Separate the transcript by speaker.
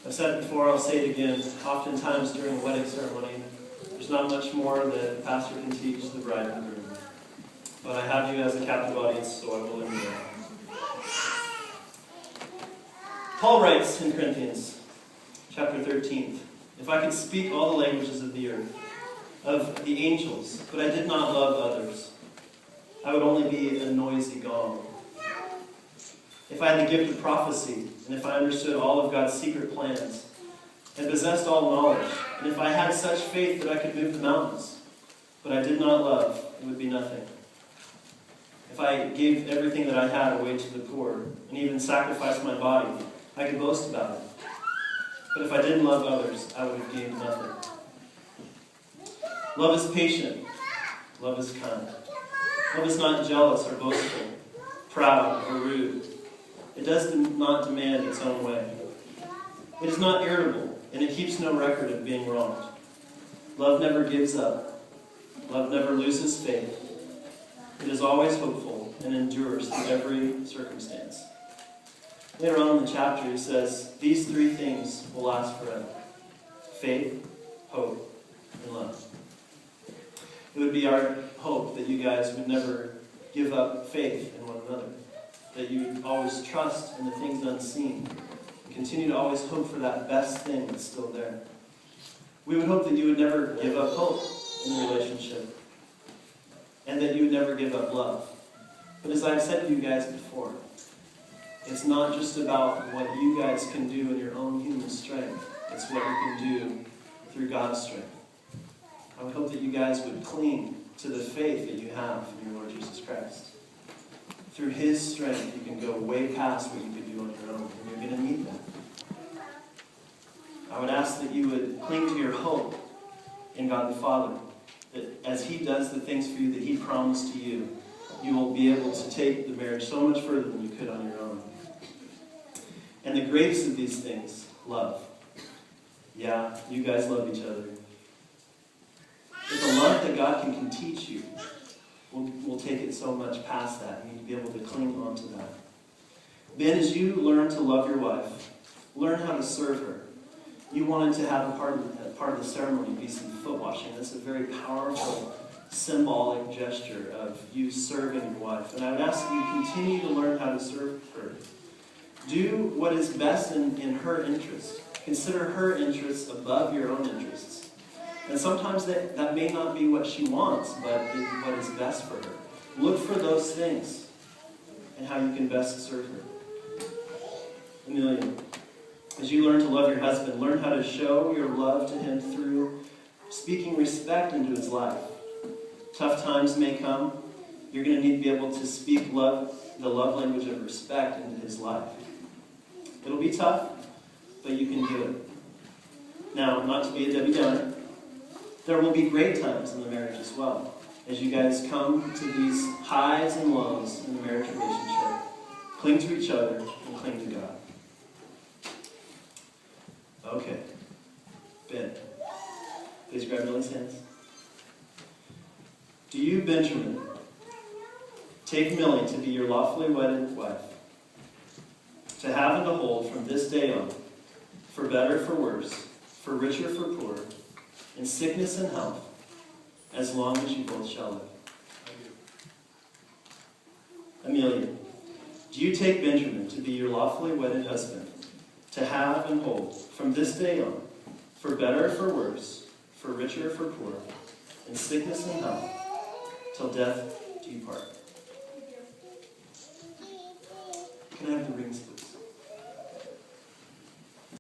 Speaker 1: I've said it before, I'll say it again. Oftentimes during a wedding ceremony, there's not much more that the pastor can teach the bride and groom. But I have you as a captive audience, so I will learn that. Paul writes in Corinthians, chapter 13, "If I could speak all the languages of the earth, of the angels, but I did not love others, I would only be a noisy gong. If I had the gift of prophecy, and if I understood all of God's secret plans, and possessed all knowledge, and if I had such faith that I could move the mountains, but I did not love, it would be nothing. If I gave everything that I had away to the poor, and even sacrificed my body, I could boast about it. But if I didn't love others, I would have gained nothing. Love is patient. Love is kind. Love is not jealous or boastful, proud or rude. It does not demand its own way. It is not irritable, and it keeps no record of being wronged. Love never gives up. Love never loses faith. It is always hopeful and endures through every circumstance." Later on in the chapter, he says, these three things will last forever: faith, hope, and love. It would be our hope that you guys would never give up faith in one another, that you would always trust in the things unseen, and continue to always hope for that best thing that's still there. We would hope that you would never give up hope in the relationship, and that you would never give up love. But as I've said to you guys before, it's not just about what you guys can do in your own human strength. It's what you can do through God's strength. I would hope that you guys would cling to the faith that you have in your Lord Jesus Christ. Through His strength, you can go way past what you could do on your own, and you're going to need that. I would ask that you would cling to your hope in God the Father, that as He does the things for you that He promised to you, you will be able to take the marriage so much further than you could on your own. And the greatest of these things, love. Yeah, you guys love each other. But the love that God can teach you will take it so much past that. You need to be able to cling on to that. Then as you learn to love your wife, learn how to serve her. You wanted to have a part of the ceremony be some foot washing. That's a very powerful, symbolic gesture of you serving your wife. And I would ask that you continue to learn how to serve her. Do what is best in her interest. Consider her interests above your own interests. And sometimes that may not be what she wants, but what is best for her. Look for those things and how you can best serve her. Amelia, as you learn to love your husband, learn how to show your love to him through speaking respect into his life. Tough times may come. You're going to need to be able to speak love, the love language of respect into his life. It'll be tough, but you can do it. Now, not to be a Debbie Downer, there will be great times in the marriage as well. As you guys come to these highs and lows in the marriage relationship, cling to each other and cling to God. Okay. Ben, please grab Millie's hands. Do you, Benjamin, take Millie to be your lawfully wedded wife, to have and to hold from this day on, for better, for worse, for richer, for poorer, in sickness and health, as long as you both shall live? Amelia, do you take Benjamin to be your lawfully wedded husband, to have and hold from this day on, for better, for worse, for richer, for poorer, in sickness and health, till death do you part? Can I have the rings, please?